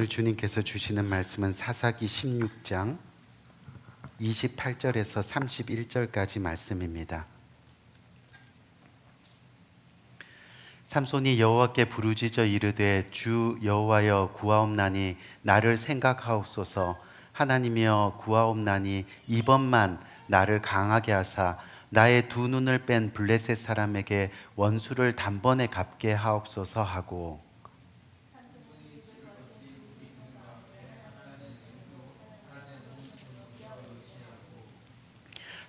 오늘 주님께서 주시는 말씀은 사사기 16장 28절에서 31절까지 말씀입니다. 삼손이 여호와께 부르짖어 이르되 주 여호와여 구하옵나니 나를 생각하옵소서. 하나님이여 구하옵나니 이번만 나를 강하게 하사 나의 두 눈을 뺀 블레셋 사람에게 원수를 단번에 갚게 하옵소서 하고,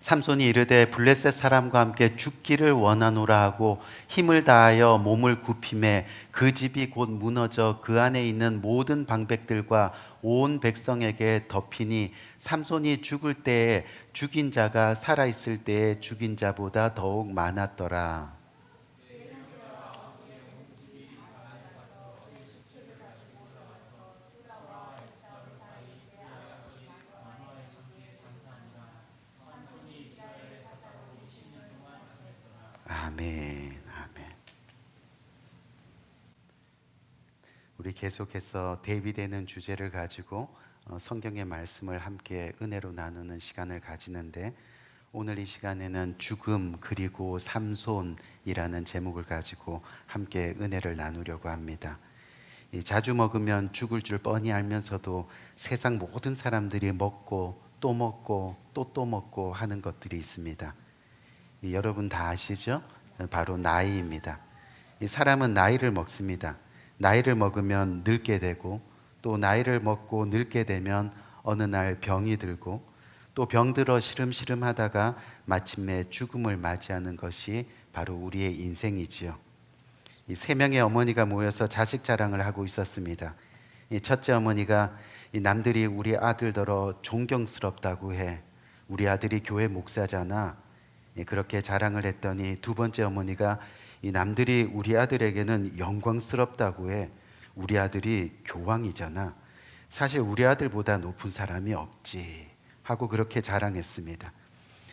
삼손이 이르되 블레셋 사람과 함께 죽기를 원하노라 하고 힘을 다하여 몸을 굽히매 그 집이 곧 무너져 그 안에 있는 모든 방백들과 온 백성에게 덮이니 삼손이 죽을 때에 죽인 자가 살아있을 때에 죽인 자보다 더욱 많았더라. 아멘, 아멘. 우리 계속해서 대비되는 주제를 가지고 성경의 말씀을 함께 은혜로 나누는 시간을 가지는데, 오늘 이 시간에는 죽음 그리고 삼손이라는 제목을 가지고 함께 은혜를 나누려고 합니다. 자주 먹으면 죽을 줄 뻔히 알면서도 세상 모든 사람들이 먹고 또 먹고 또 먹고 하는 것들이 있습니다. 여러분 다 아시죠? 바로 나이입니다. 이 사람은 나이를 먹습니다. 나이를 먹으면 늙게 되고, 또 나이를 먹고 늙게 되면 어느 날 병이 들고, 또 병들어 시름시름 하다가 마침내 죽음을 맞이하는 것이 바로 우리의 인생이지요. 이 세 명의 어머니가 모여서 자식 자랑을 하고 있었습니다. 이 첫째 어머니가 이 남들이 우리 아들더러 존경스럽다고 해. 우리 아들이 교회 목사잖아. 그렇게 자랑을 했더니 두 번째 어머니가 이 남들이 우리 아들에게는 영광스럽다고 해. 우리 아들이 교황이잖아. 사실 우리 아들보다 높은 사람이 없지 하고 그렇게 자랑했습니다.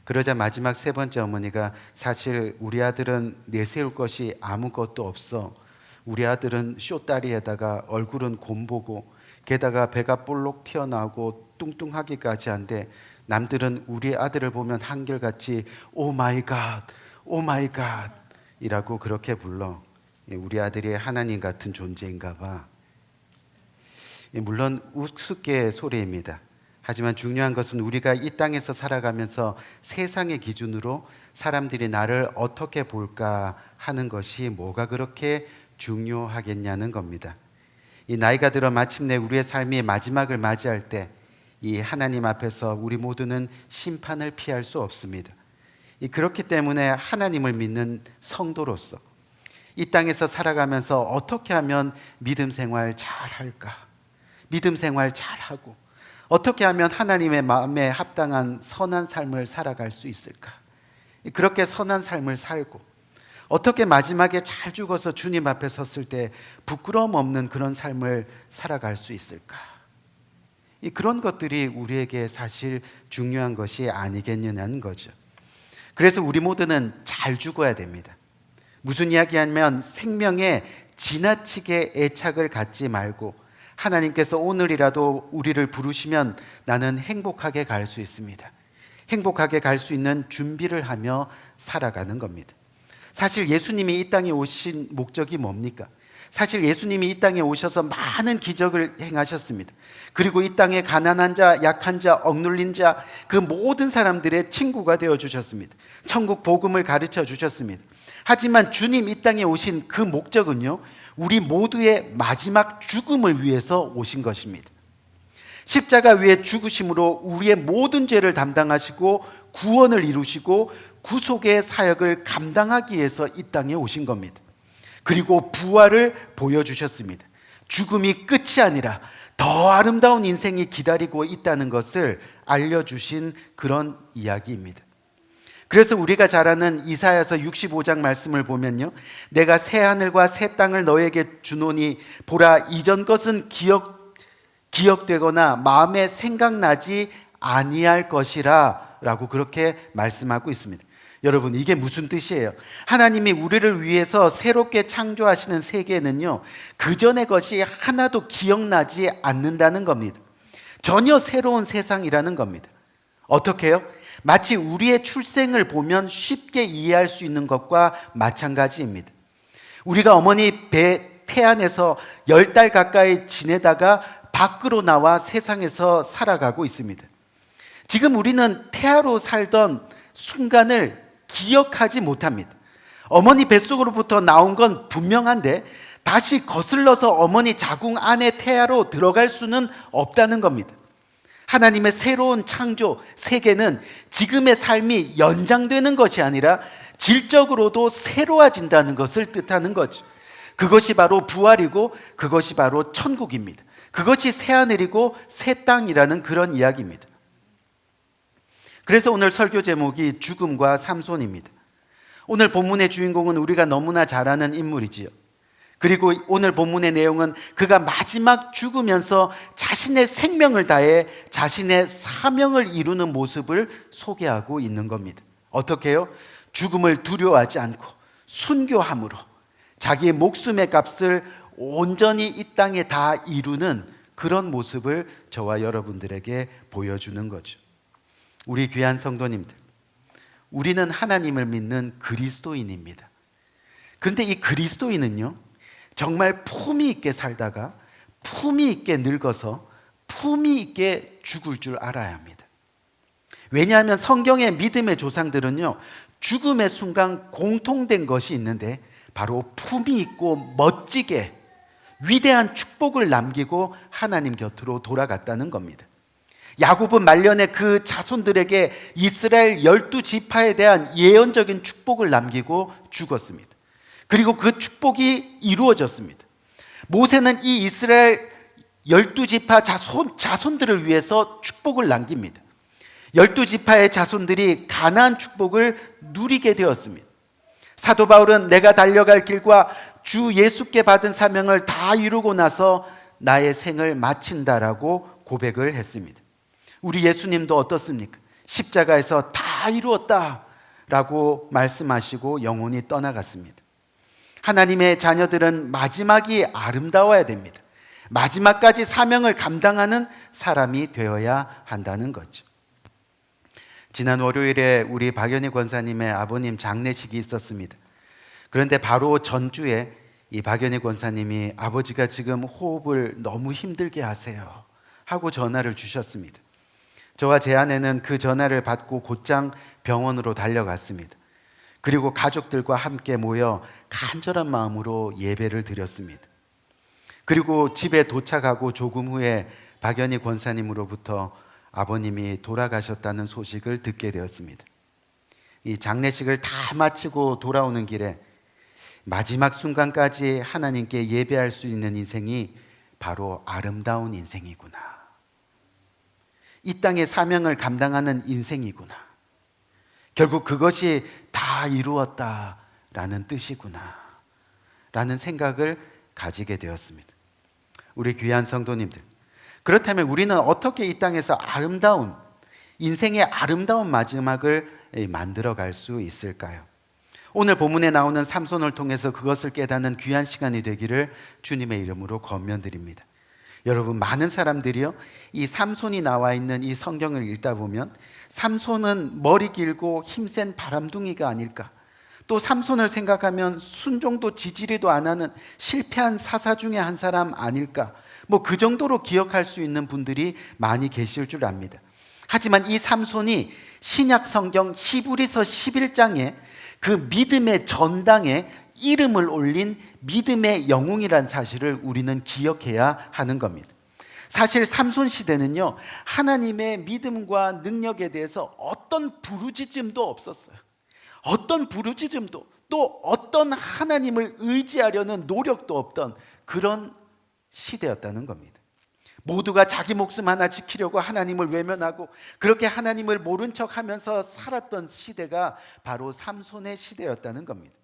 그러자 마지막 세 번째 어머니가 사실 우리 아들은 내세울 것이 아무것도 없어. 우리 아들은 쇼다리에다가 얼굴은 곰보고 게다가 배가 볼록 튀어나오고 뚱뚱하기까지 한데 남들은 우리 아들을 보면 한결같이 오 마이 갓, 오 마이 갓 이라고 그렇게 불러. 우리 아들이 하나님 같은 존재인가 봐. 물론 우습게 소리입니다. 하지만 중요한 것은 우리가 이 땅에서 살아가면서 세상의 기준으로 사람들이 나를 어떻게 볼까 하는 것이 뭐가 그렇게 중요하겠냐는 겁니다. 이 나이가 들어 마침내 우리의 삶이 마지막을 맞이할 때 이 하나님 앞에서 우리 모두는 심판을 피할 수 없습니다. 그렇기 때문에 하나님을 믿는 성도로서 이 땅에서 살아가면서 어떻게 하면 믿음 생활 잘할까? 믿음 생활 잘하고 어떻게 하면 하나님의 마음에 합당한 선한 삶을 살아갈 수 있을까? 그렇게 선한 삶을 살고 어떻게 마지막에 잘 죽어서 주님 앞에 섰을 때 부끄러움 없는 그런 삶을 살아갈 수 있을까? 그런 것들이 우리에게 사실 중요한 것이 아니겠느냐는 거죠. 그래서 우리 모두는 잘 죽어야 됩니다. 무슨 이야기하면 생명에 지나치게 애착을 갖지 말고 하나님께서 오늘이라도 우리를 부르시면 나는 행복하게 갈 수 있습니다. 행복하게 갈 수 있는 준비를 하며 살아가는 겁니다. 사실 예수님이 이 땅에 오신 목적이 뭡니까? 사실 예수님이 이 땅에 오셔서 많은 기적을 행하셨습니다. 그리고 이 땅에 가난한 자, 약한 자, 억눌린 자, 그 모든 사람들의 친구가 되어 주셨습니다. 천국 복음을 가르쳐 주셨습니다. 하지만 주님 이 땅에 오신 그 목적은요, 우리 모두의 마지막 죽음을 위해서 오신 것입니다. 십자가 위에 죽으심으로 우리의 모든 죄를 담당하시고 구원을 이루시고 구속의 사역을 감당하기 위해서 이 땅에 오신 겁니다. 그리고 부활을 보여주셨습니다. 죽음이 끝이 아니라 더 아름다운 인생이 기다리고 있다는 것을 알려주신 그런 이야기입니다. 그래서 우리가 잘 아는 이사야서 65장 말씀을 보면요, 내가 새 하늘과 새 땅을 너에게 주노니 보라 이전 것은 기억되거나 마음에 생각나지 아니할 것이라 라고 그렇게 말씀하고 있습니다. 여러분, 이게 무슨 뜻이에요? 하나님이 우리를 위해서 새롭게 창조하시는 세계는요, 그 전의 것이 하나도 기억나지 않는다는 겁니다. 전혀 새로운 세상이라는 겁니다. 어떻게 해요? 마치 우리의 출생을 보면 쉽게 이해할 수 있는 것과 마찬가지입니다. 우리가 어머니 태 안에서 10달 가까이 지내다가 밖으로 나와 세상에서 살아가고 있습니다. 지금 우리는 태아로 살던 순간을 기억하지 못합니다. 어머니 뱃속으로부터 나온 건 분명한데 다시 거슬러서 어머니 자궁 안에 태아로 들어갈 수는 없다는 겁니다. 하나님의 새로운 창조, 세계는 지금의 삶이 연장되는 것이 아니라 질적으로도 새로워진다는 것을 뜻하는 거죠. 그것이 바로 부활이고 그것이 바로 천국입니다. 그것이 새하늘이고 새 땅이라는 그런 이야기입니다. 그래서 오늘 설교 제목이 죽음과 삼손입니다. 오늘 본문의 주인공은 우리가 너무나 잘 아는 인물이지요. 그리고 오늘 본문의 내용은 그가 마지막 죽으면서 자신의 생명을 다해 자신의 사명을 이루는 모습을 소개하고 있는 겁니다. 어떻게 해요? 죽음을 두려워하지 않고 순교함으로 자기의 목숨의 값을 온전히 이 땅에 다 이루는 그런 모습을 저와 여러분들에게 보여주는 거죠. 우리 귀한 성도님들, 우리는 하나님을 믿는 그리스도인입니다. 그런데 이 그리스도인은요, 정말 품위 있게 살다가 품위 있게 늙어서 품위 있게 죽을 줄 알아야 합니다. 왜냐하면 성경의 믿음의 조상들은요, 죽음의 순간 공통된 것이 있는데 바로 품위 있고 멋지게 위대한 축복을 남기고 하나님 곁으로 돌아갔다는 겁니다. 야곱은 말년에 그 자손들에게 이스라엘 12지파에 대한 예언적인 축복을 남기고 죽었습니다. 그리고 그 축복이 이루어졌습니다. 모세는 이 이스라엘 12지파 자손들을 위해서 축복을 남깁니다. 12지파의 자손들이 가나안 축복을 누리게 되었습니다. 사도 바울은 내가 달려갈 길과 주 예수께 받은 사명을 다 이루고 나서 나의 생을 마친다라고 고백을 했습니다. 우리 예수님도 어떻습니까? 십자가에서 다 이루었다라고 말씀하시고 영원히 떠나갔습니다. 하나님의 자녀들은 마지막이 아름다워야 됩니다. 마지막까지 사명을 감당하는 사람이 되어야 한다는 거죠. 지난 월요일에 우리 박연희 권사님의 아버님 장례식이 있었습니다. 그런데 바로 전주에 이 박연희 권사님이 아버지가 지금 호흡을 너무 힘들게 하세요 하고 전화를 주셨습니다. 저와 제 아내는 그 전화를 받고 곧장 병원으로 달려갔습니다. 그리고 가족들과 함께 모여 간절한 마음으로 예배를 드렸습니다. 그리고 집에 도착하고 조금 후에 박연희 권사님으로부터 아버님이 돌아가셨다는 소식을 듣게 되었습니다. 이 장례식을 다 마치고 돌아오는 길에 마지막 순간까지 하나님께 예배할 수 있는 인생이 바로 아름다운 인생이구나. 이 땅의 사명을 감당하는 인생이구나. 결국 그것이 다 이루었다라는 뜻이구나 라는 생각을 가지게 되었습니다. 우리 귀한 성도님들, 그렇다면 우리는 어떻게 이 땅에서 아름다운 인생의 아름다운 마지막을 만들어갈 수 있을까요? 오늘 본문에 나오는 삼손을 통해서 그것을 깨닫는 귀한 시간이 되기를 주님의 이름으로 권면드립니다. 여러분, 많은 사람들이요, 이 삼손이 나와 있는 이 성경을 읽다 보면 삼손은 머리 길고 힘센 바람둥이가 아닐까, 또 삼손을 생각하면 순종도 지지리도 안 하는 실패한 사사 중에 한 사람 아닐까, 뭐 그 정도로 기억할 수 있는 분들이 많이 계실 줄 압니다. 하지만 이 삼손이 신약 성경 히브리서 11장에 그 믿음의 전당에 이름을 올린 믿음의 영웅이란 사실을 우리는 기억해야 하는 겁니다. 사실 삼손 시대는요, 하나님의 믿음과 능력에 대해서 어떤 부르짖음도 없었어요. 어떤 부르짖음도, 또 어떤 하나님을 의지하려는 노력도 없던 그런 시대였다는 겁니다. 모두가 자기 목숨 하나 지키려고 하나님을 외면하고 그렇게 하나님을 모른 척하면서 살았던 시대가 바로 삼손의 시대였다는 겁니다.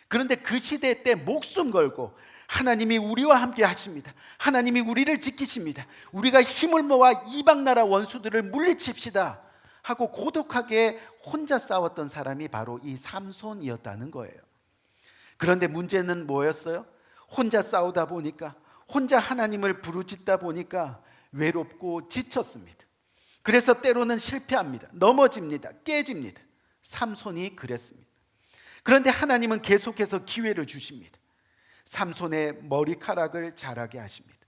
그런데 그 시대 때 목숨 걸고 하나님이 우리와 함께 하십니다. 하나님이 우리를 지키십니다. 우리가 힘을 모아 이방 나라 원수들을 물리칩시다 하고 고독하게 혼자 싸웠던 사람이 바로 이 삼손이었다는 거예요. 그런데 문제는 뭐였어요? 혼자 싸우다 보니까, 혼자 하나님을 부르짖다 보니까 외롭고 지쳤습니다. 그래서 때로는 실패합니다. 넘어집니다. 깨집니다. 삼손이 그랬습니다. 그런데 하나님은 계속해서 기회를 주십니다. 삼손의 머리카락을 자라게 하십니다.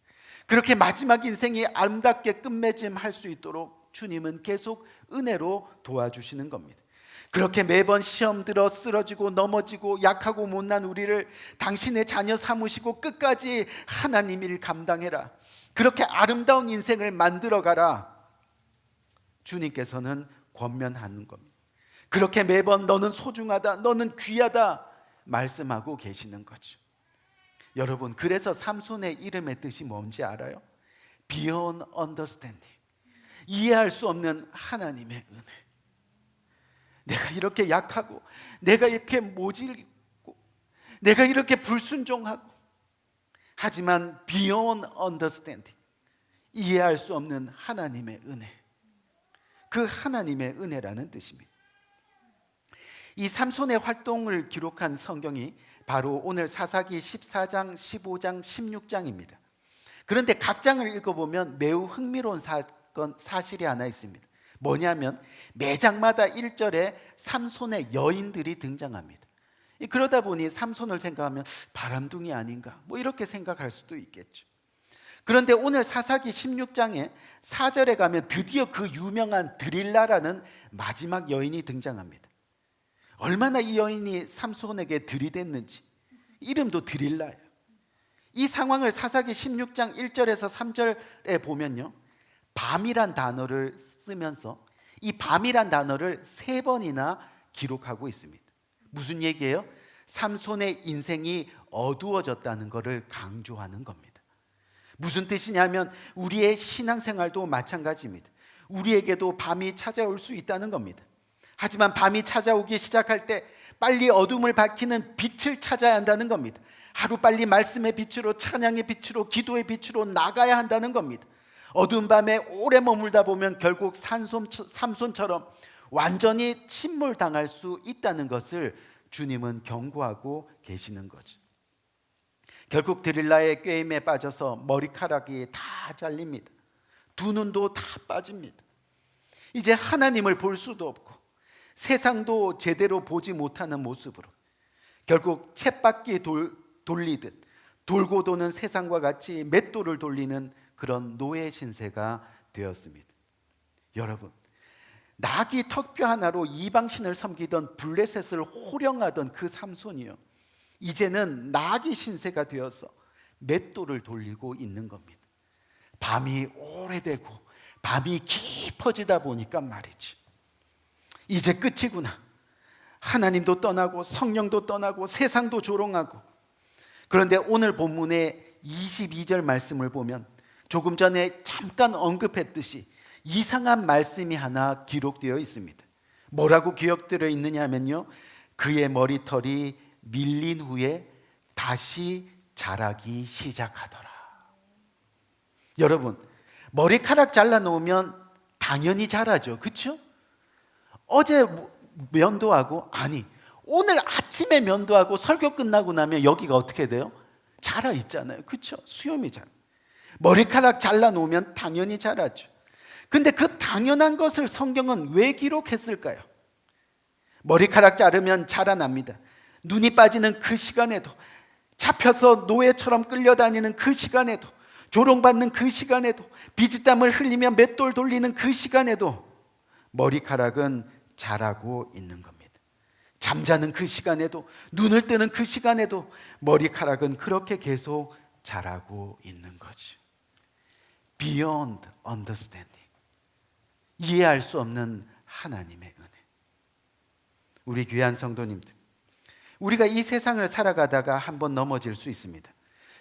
그렇게 마지막 인생이 아름답게 끝맺음할 수 있도록 주님은 계속 은혜로 도와주시는 겁니다. 그렇게 매번 시험 들어 쓰러지고 넘어지고 약하고 못난 우리를 당신의 자녀 삼으시고 끝까지 하나님 일 감당해라, 그렇게 아름다운 인생을 만들어가라, 주님께서는 권면하는 겁니다. 그렇게 매번 너는 소중하다, 너는 귀하다 말씀하고 계시는 거죠. 여러분, 그래서 삼손의 이름의 뜻이 뭔지 알아요? Beyond understanding, 이해할 수 없는 하나님의 은혜. 내가 이렇게 약하고, 내가 이렇게 모질고, 내가 이렇게 불순종하고, 하지만 beyond understanding, 이해할 수 없는 하나님의 은혜, 그 하나님의 은혜라는 뜻입니다. 이 삼손의 활동을 기록한 성경이 바로 오늘 사사기 14장, 15장, 16장입니다. 그런데 각 장을 읽어보면 매우 흥미로운 사실이 하나 있습니다. 뭐냐면 매 장마다 1절에 삼손의 여인들이 등장합니다. 그러다 보니 삼손을 생각하면 바람둥이 아닌가, 뭐 이렇게 생각할 수도 있겠죠. 그런데 오늘 사사기 16장에 4절에 가면 드디어 그 유명한 드릴라라는 마지막 여인이 등장합니다. 얼마나 이 여인이 삼손에게 들이댔는지, 이름도 드릴라예요. 이 상황을 사사기 16장 1절에서 3절에 보면요, 밤이란 단어를 쓰면서 이 밤이란 단어를 3번이나 기록하고 있습니다. 무슨 얘기예요? 삼손의 인생이 어두워졌다는 것을 강조하는 겁니다. 무슨 뜻이냐면 우리의 신앙생활도 마찬가지입니다. 우리에게도 밤이 찾아올 수 있다는 겁니다. 하지만 밤이 찾아오기 시작할 때 빨리 어둠을 밝히는 빛을 찾아야 한다는 겁니다. 하루빨리 말씀의 빛으로, 찬양의 빛으로, 기도의 빛으로 나가야 한다는 겁니다. 어두운 밤에 오래 머물다 보면 결국 삼손처럼 완전히 침몰당할 수 있다는 것을 주님은 경고하고 계시는 거죠. 결국 드릴라의 꾀임에 빠져서 머리카락이 다 잘립니다. 두 눈도 다 빠집니다. 이제 하나님을 볼 수도 없고 세상도 제대로 보지 못하는 모습으로 결국 쳇바퀴 돌리듯 돌고 도는 세상과 같이 맷돌을 돌리는 그런 노예 신세가 되었습니다. 여러분, 나귀 턱뼈 하나로 이방신을 섬기던 블레셋을 호령하던 그 삼손이요, 이제는 나귀 신세가 되어서 맷돌을 돌리고 있는 겁니다. 밤이 오래되고 밤이 깊어지다 보니까 말이지, 이제 끝이구나. 하나님도 떠나고 성령도 떠나고 세상도 조롱하고. 그런데 오늘 본문의 22절 말씀을 보면 조금 전에 잠깐 언급했듯이 이상한 말씀이 하나 기록되어 있습니다. 뭐라고 기록되어 있느냐면요, 그의 머리털이 밀린 후에 다시 자라기 시작하더라. 여러분, 머리카락 잘라놓으면 당연히 자라죠, 그렇죠? 어제 면도하고, 아니 오늘 아침에 면도하고 설교 끝나고 나면 여기가 어떻게 돼요? 자라 있잖아요, 그렇죠? 수염이 자라. 머리카락 잘라놓으면 당연히 자라죠. 근데 그 당연한 것을 성경은 왜 기록했을까요? 머리카락 자르면 자라납니다. 눈이 빠지는 그 시간에도, 잡혀서 노예처럼 끌려다니는 그 시간에도, 조롱받는 그 시간에도, 비지땀을 흘리며 맷돌 돌리는 그 시간에도 머리카락은 자라고 있는 겁니다. 잠자는 그 시간에도, 눈을 뜨는 그 시간에도 머리카락은 그렇게 계속 자라고 있는 거죠. Beyond understanding, 이해할 수 없는 하나님의 은혜. 우리 귀한 성도님들, 우리가 이 세상을 살아가다가 한번 넘어질 수 있습니다.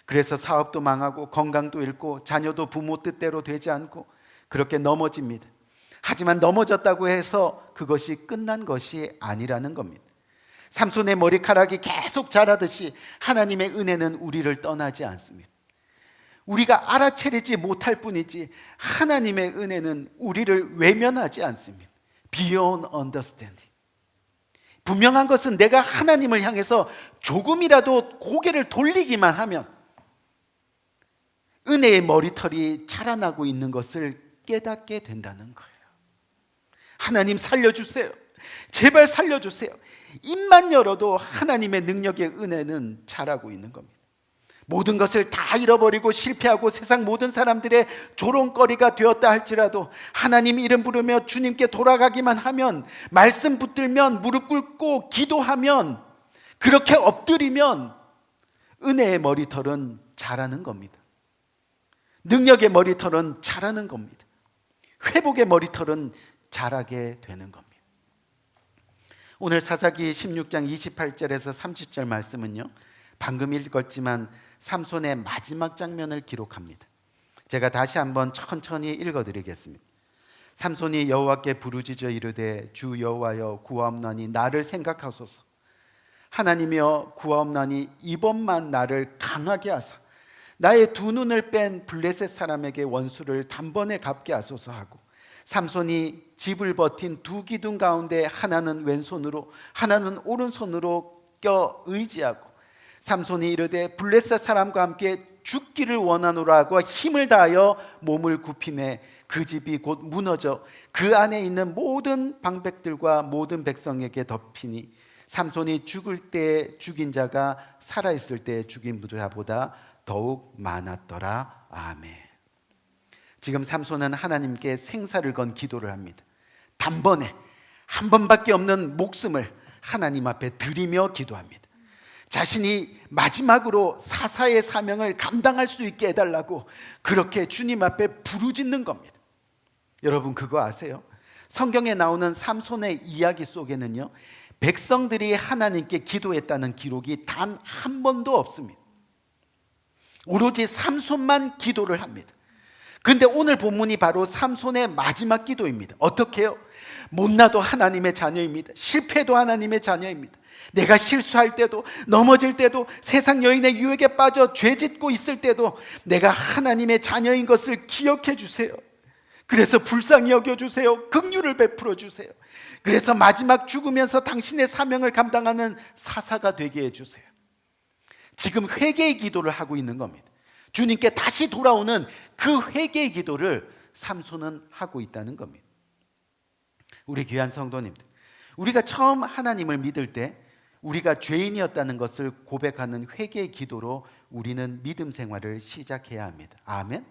그래서 사업도 망하고 건강도 잃고 자녀도 부모 뜻대로 되지 않고 그렇게 넘어집니다. 하지만 넘어졌다고 해서 그것이 끝난 것이 아니라는 겁니다. 삼손의 머리카락이 계속 자라듯이 하나님의 은혜는 우리를 떠나지 않습니다. 우리가 알아채리지 못할 뿐이지 하나님의 은혜는 우리를 외면하지 않습니다. beyond understanding. 분명한 것은 내가 하나님을 향해서 조금이라도 고개를 돌리기만 하면 은혜의 머리털이 자라나고 있는 것을 깨닫게 된다는 거예요. 하나님 살려주세요. 제발 살려주세요. 입만 열어도 하나님의 능력의 은혜는 자라고 있는 겁니다. 모든 것을 다 잃어버리고 실패하고 세상 모든 사람들의 조롱거리가 되었다 할지라도 하나님 이름 부르며 주님께 돌아가기만 하면, 말씀 붙들면, 무릎 꿇고 기도하면, 그렇게 엎드리면 은혜의 머리털은 자라는 겁니다. 능력의 머리털은 자라는 겁니다. 회복의 머리털은 자라게 되는 겁니다. 오늘 사사기 16장 28절에서 30절 말씀은요, 방금 읽었지만 삼손의 마지막 장면을 기록합니다. 제가 다시 한번 천천히 읽어드리겠습니다. 삼손이 여호와께 부르짖어 이르되 주 여호와여 구하옵나니 나를 생각하소서. 하나님이여 구하옵나니 이번만 나를 강하게 하사 나의 두 눈을 뺀 블레셋 사람에게 원수를 단번에 갚게 하소서 하고, 삼손이 집을 버틴 두 기둥 가운데 하나는 왼손으로 하나는 오른손으로 껴 의지하고, 삼손이 이르되 블레셋 사람과 함께 죽기를 원하노라 하고 힘을 다하여 몸을 굽히매 그 집이 곧 무너져 그 안에 있는 모든 방백들과 모든 백성에게 덮이니 삼손이 죽을 때 죽인 자가 살아있을 때 죽인 자보다 더욱 많았더라. 아멘. 지금 삼손은 하나님께 생사를 건 기도를 합니다. 단번에 한 번밖에 없는 목숨을 하나님 앞에 드리며 기도합니다. 자신이 마지막으로 사사의 사명을 감당할 수 있게 해달라고 그렇게 주님 앞에 부르짖는 겁니다. 여러분 그거 아세요? 성경에 나오는 삼손의 이야기 속에는요, 백성들이 하나님께 기도했다는 기록이 단 한 번도 없습니다. 오로지 삼손만 기도를 합니다. 그런데 오늘 본문이 바로 삼손의 마지막 기도입니다. 어떻게 해요? 못나도 하나님의 자녀입니다. 실패도 하나님의 자녀입니다. 내가 실수할 때도, 넘어질 때도, 세상 여인의 유혹에 빠져 죄짓고 있을 때도 내가 하나님의 자녀인 것을 기억해 주세요. 그래서 불쌍히 여겨주세요. 긍휼을 베풀어 주세요. 그래서 마지막 죽으면서 당신의 사명을 감당하는 사사가 되게 해주세요. 지금 회개의 기도를 하고 있는 겁니다. 주님께 다시 돌아오는 그 회개의 기도를 삼손은 하고 있다는 겁니다. 우리 귀한 성도님들, 우리가 처음 하나님을 믿을 때 우리가 죄인이었다는 것을 고백하는 회개의 기도로 우리는 믿음 생활을 시작해야 합니다. 아멘.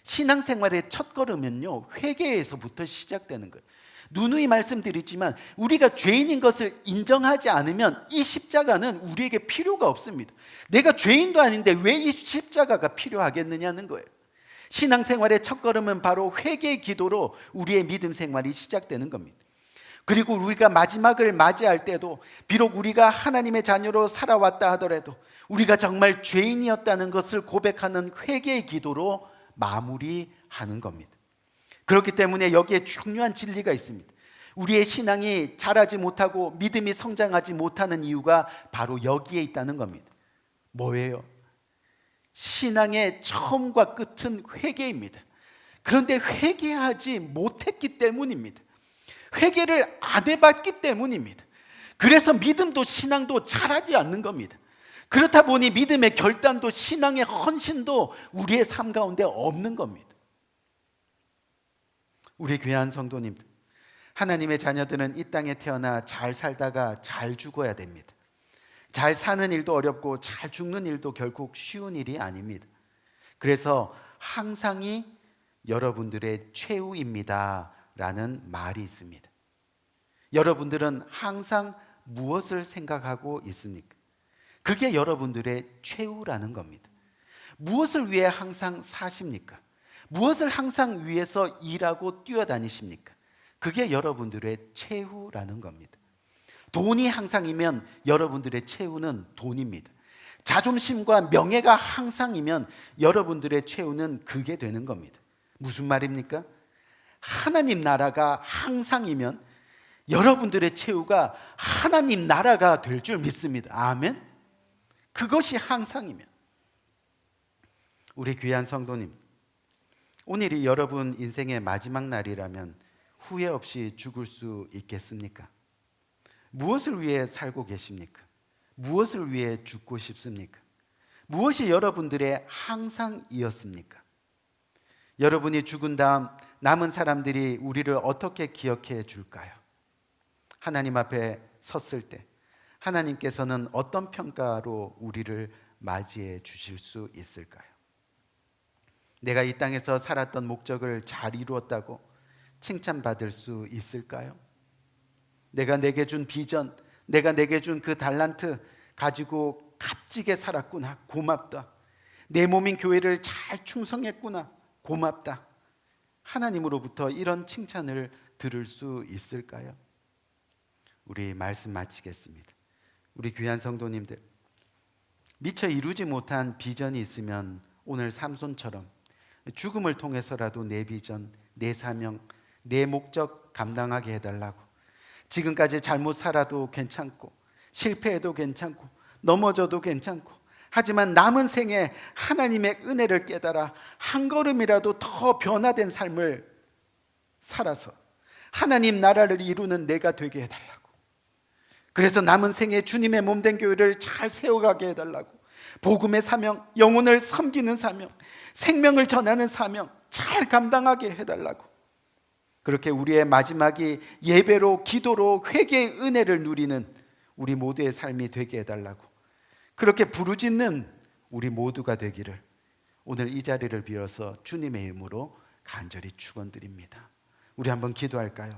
신앙생활의 첫걸음은요, 회개에서부터 시작되는 거예요. 누누이 말씀드리지만 우리가 죄인인 것을 인정하지 않으면 이 십자가는 우리에게 필요가 없습니다. 내가 죄인도 아닌데 왜 이 십자가가 필요하겠느냐는 거예요. 신앙생활의 첫걸음은 바로 회개의 기도로 우리의 믿음 생활이 시작되는 겁니다. 그리고 우리가 마지막을 맞이할 때도 비록 우리가 하나님의 자녀로 살아왔다 하더라도 우리가 정말 죄인이었다는 것을 고백하는 회개의 기도로 마무리하는 겁니다. 그렇기 때문에 여기에 중요한 진리가 있습니다. 우리의 신앙이 자라지 못하고 믿음이 성장하지 못하는 이유가 바로 여기에 있다는 겁니다. 뭐예요? 신앙의 처음과 끝은 회개입니다. 그런데 회개하지 못했기 때문입니다. 회개를 안 해봤기 때문입니다. 그래서 믿음도 신앙도 자라지 않는 겁니다. 그렇다 보니 믿음의 결단도 신앙의 헌신도 우리의 삶 가운데 없는 겁니다. 우리 귀한 성도님들, 하나님의 자녀들은 이 땅에 태어나 잘 살다가 잘 죽어야 됩니다. 잘 사는 일도 어렵고 잘 죽는 일도 결국 쉬운 일이 아닙니다. 그래서 항상이 여러분들의 최후입니다 라는 말이 있습니다. 여러분들은 항상 무엇을 생각하고 있습니까? 그게 여러분들의 최후라는 겁니다. 무엇을 위해 항상 사십니까? 무엇을 항상 위해서 일하고 뛰어다니십니까? 그게 여러분들의 최후라는 겁니다. 돈이 항상이면 여러분들의 최후는 돈입니다. 자존심과 명예가 항상이면 여러분들의 최후는 그게 되는 겁니다. 무슨 말입니까? 하나님 나라가 항상이면 여러분들의 최후가 하나님 나라가 될 줄 믿습니다. 아멘. 그것이 항상이면. 우리 귀한 성도님, 오늘이 여러분 인생의 마지막 날이라면 후회 없이 죽을 수 있겠습니까? 무엇을 위해 살고 계십니까? 무엇을 위해 죽고 싶습니까? 무엇이 여러분들의 항상이었습니까? 여러분이 죽은 다음 남은 사람들이 우리를 어떻게 기억해 줄까요? 하나님 앞에 섰을 때 하나님께서는 어떤 평가로 우리를 맞이해 주실 수 있을까요? 내가 이 땅에서 살았던 목적을 잘 이루었다고 칭찬받을 수 있을까요? 내가 내게 준 비전, 내가 내게 준 그 달란트 가지고 값지게 살았구나, 고맙다. 내 몸인 교회를 잘 충성했구나, 고맙다. 하나님으로부터 이런 칭찬을 들을 수 있을까요? 우리 말씀 마치겠습니다. 우리 귀한 성도님들, 미처 이루지 못한 비전이 있으면 오늘 삼손처럼 죽음을 통해서라도 내 비전, 내 사명, 내 목적 감당하게 해달라고. 지금까지 잘못 살아도 괜찮고 실패해도 괜찮고 넘어져도 괜찮고, 하지만 남은 생에 하나님의 은혜를 깨달아 한 걸음이라도 더 변화된 삶을 살아서 하나님 나라를 이루는 내가 되게 해달라고. 그래서 남은 생에 주님의 몸된 교회를 잘 세워가게 해달라고. 복음의 사명, 영혼을 섬기는 사명, 생명을 전하는 사명 잘 감당하게 해달라고. 그렇게 우리의 마지막이 예배로, 기도로, 회개의 은혜를 누리는 우리 모두의 삶이 되게 해달라고. 그렇게 부르짖는 우리 모두가 되기를 오늘 이 자리를 빌어서 주님의 이름으로 간절히 축원드립니다. 우리 한번 기도할까요?